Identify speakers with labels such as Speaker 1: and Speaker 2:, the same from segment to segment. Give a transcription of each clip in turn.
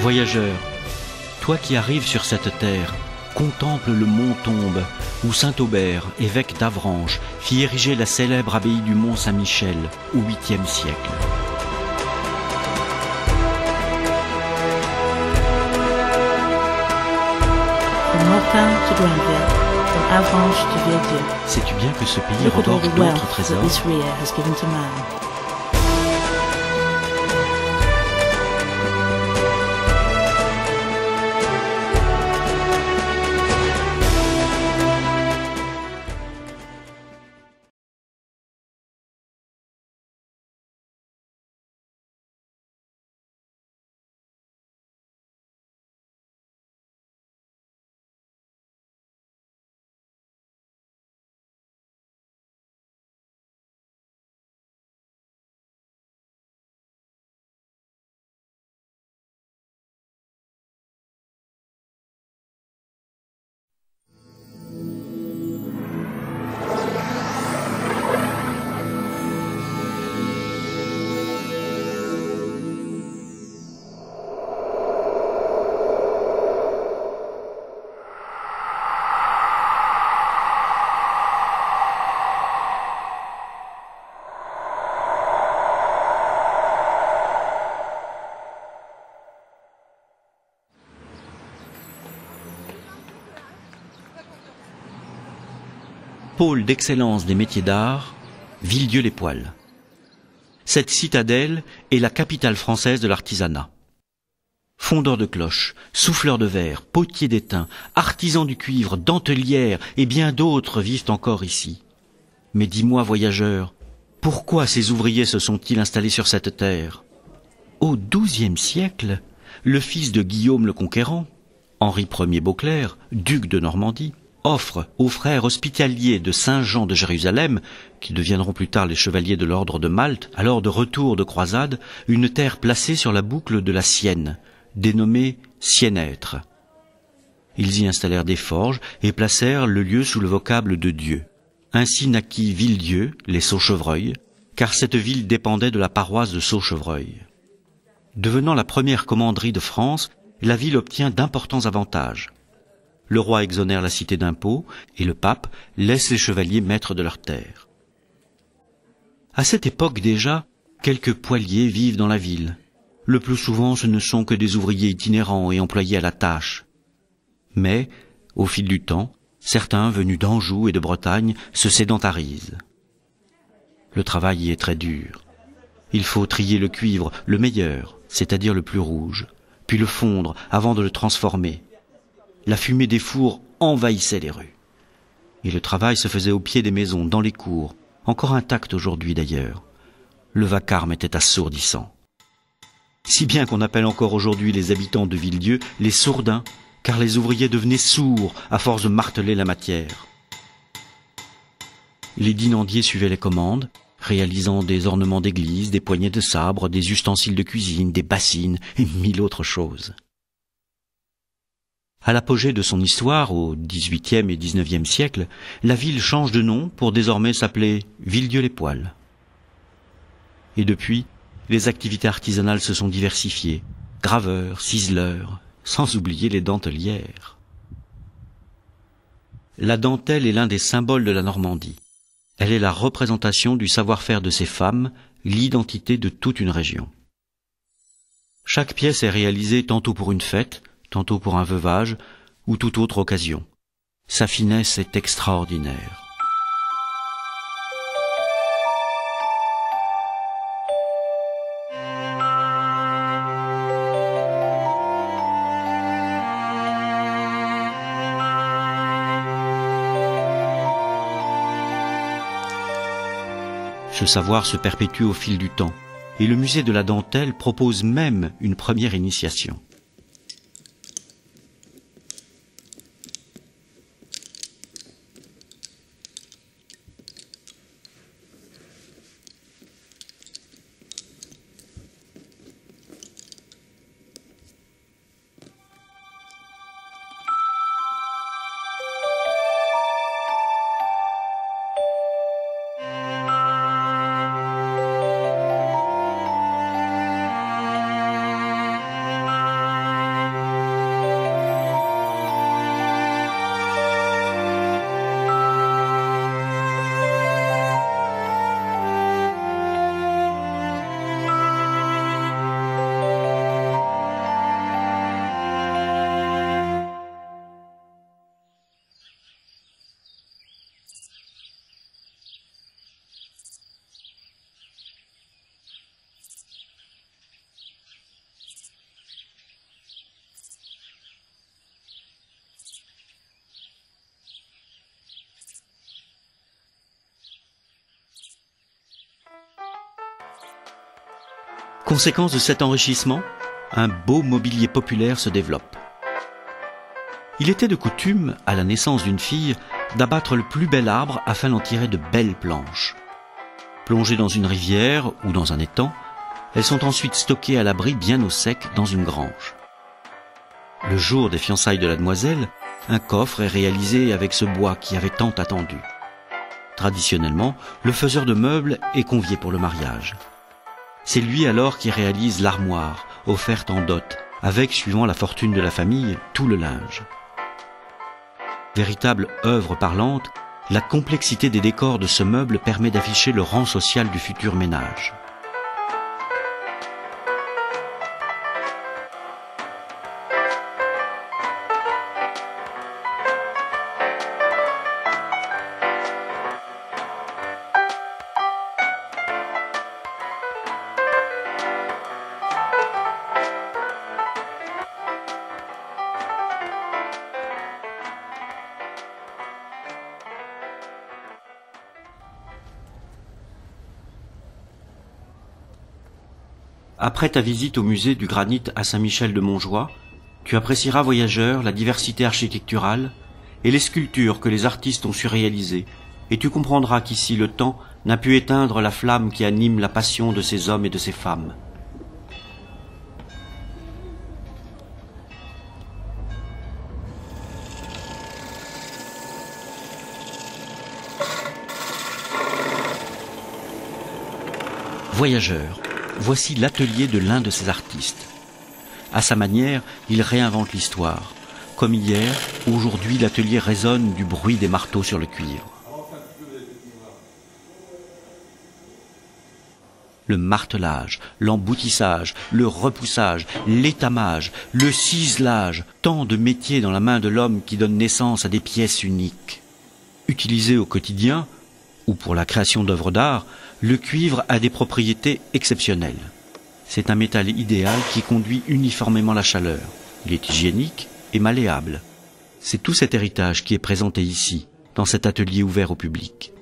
Speaker 1: Voyageur, toi qui arrives sur cette terre, contemple le mont Tombe, où Saint-Aubert, évêque d'Avranches, fit ériger la célèbre abbaye du Mont Saint-Michel au 8e siècle. Sais-tu bien que ce pays regorge d'autres trésors? Pôle d'excellence des métiers d'art, Villedieu-les-Poêles. Cette citadelle est la capitale française de l'artisanat. Fondeurs de cloches, souffleurs de verre, potiers d'étain, artisans du cuivre, dentelières et bien d'autres vivent encore ici. Mais dis-moi, voyageur, pourquoi ces ouvriers se sont-ils installés sur cette terre? Au XIIe siècle, le fils de Guillaume le Conquérant, Henri Ier Beauclerc, duc de Normandie, offre aux frères hospitaliers de Saint-Jean de Jérusalem, qui deviendront plus tard les chevaliers de l'ordre de Malte, alors de retour de croisade, une terre placée sur la boucle de la Sienne, dénommée Siennêtre. Ils y installèrent des forges et placèrent le lieu sous le vocable de Dieu. Ainsi naquit Villedieu, les Sauchevreuils, car cette ville dépendait de la paroisse de Sauchevreuil. Devenant la première commanderie de France, la ville obtient d'importants avantages. Le roi exonère la cité d'impôts et le pape laisse les chevaliers maîtres de leurs terres. À cette époque déjà, quelques poiliers vivent dans la ville. Le plus souvent, ce ne sont que des ouvriers itinérants et employés à la tâche. Mais, au fil du temps, certains venus d'Anjou et de Bretagne se sédentarisent. Le travail y est très dur. Il faut trier le cuivre, le meilleur, c'est-à-dire le plus rouge, puis le fondre avant de le transformer. La fumée des fours envahissait les rues. Et le travail se faisait au pied des maisons, dans les cours, encore intact aujourd'hui d'ailleurs. Le vacarme était assourdissant. Si bien qu'on appelle encore aujourd'hui les habitants de Villedieu les sourdins, car les ouvriers devenaient sourds à force de marteler la matière. Les dinandiers suivaient les commandes, réalisant des ornements d'église, des poignées de sabre, des ustensiles de cuisine, des bassines et mille autres choses. À l'apogée de son histoire, au XVIIIe et XIXe siècle, la ville change de nom pour désormais s'appeler Villedieu-les-Poêles. Et depuis, les activités artisanales se sont diversifiées, graveurs, ciseleurs, sans oublier les dentelières. La dentelle est l'un des symboles de la Normandie. Elle est la représentation du savoir-faire de ces femmes, l'identité de toute une région. Chaque pièce est réalisée tantôt pour une fête, tantôt pour un veuvage ou toute autre occasion. Sa finesse est extraordinaire. Ce savoir se perpétue au fil du temps, et le musée de la dentelle propose même une première initiation. Conséquence de cet enrichissement, un beau mobilier populaire se développe. Il était de coutume, à la naissance d'une fille, d'abattre le plus bel arbre afin d'en tirer de belles planches. Plongées dans une rivière ou dans un étang, elles sont ensuite stockées à l'abri bien au sec dans une grange. Le jour des fiançailles de la demoiselle, un coffre est réalisé avec ce bois qui avait tant attendu. Traditionnellement, le faiseur de meubles est convié pour le mariage. C'est lui alors qui réalise l'armoire, offerte en dot, avec, suivant la fortune de la famille, tout le linge. Véritable œuvre parlante, la complexité des décors de ce meuble permet d'afficher le rang social du futur ménage. Après ta visite au musée du granit à Saint-Michel-de-Montjoie, tu apprécieras, voyageur, la diversité architecturale et les sculptures que les artistes ont su réaliser, et tu comprendras qu'ici le temps n'a pu éteindre la flamme qui anime la passion de ces hommes et de ces femmes. Voyageur, voici l'atelier de l'un de ces artistes. À sa manière, il réinvente l'histoire. Comme hier, aujourd'hui l'atelier résonne du bruit des marteaux sur le cuivre. Le martelage, l'emboutissage, le repoussage, l'étamage, le ciselage, tant de métiers dans la main de l'homme qui donnent naissance à des pièces uniques. Utilisé au quotidien, ou pour la création d'œuvres d'art, le cuivre a des propriétés exceptionnelles. C'est un métal idéal qui conduit uniformément la chaleur. Il est hygiénique et malléable. C'est tout cet héritage qui est présenté ici, dans cet atelier ouvert au public.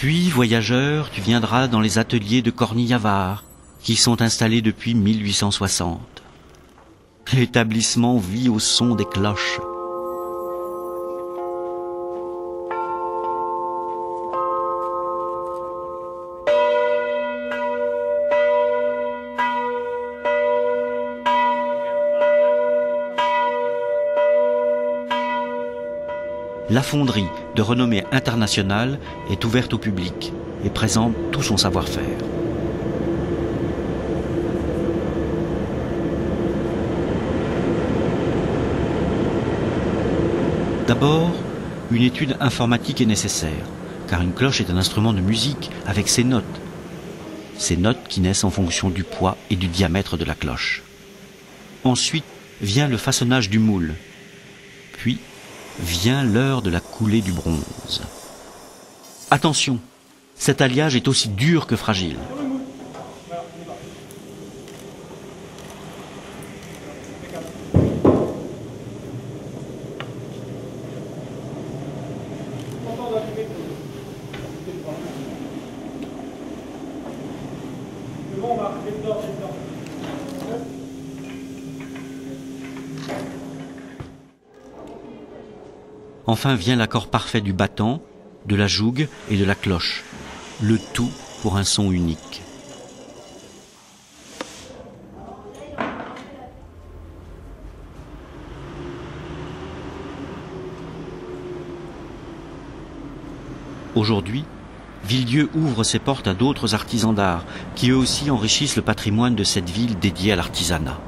Speaker 1: Puis, voyageur, tu viendras dans les ateliers de Cornille-Avare, qui sont installés depuis 1860. L'établissement vit au son des cloches. La fonderie, de renommée internationale, est ouverte au public et présente tout son savoir-faire. D'abord, une étude informatique est nécessaire, car une cloche est un instrument de musique avec ses notes. Ces notes qui naissent en fonction du poids et du diamètre de la cloche. Ensuite vient le façonnage du moule. Puis vient l'heure de la coulée du bronze. Attention, cet alliage est aussi dur que fragile. Enfin vient l'accord parfait du battant, de la jougue et de la cloche, le tout pour un son unique. Aujourd'hui, Villedieu ouvre ses portes à d'autres artisans d'art qui eux aussi enrichissent le patrimoine de cette ville dédiée à l'artisanat.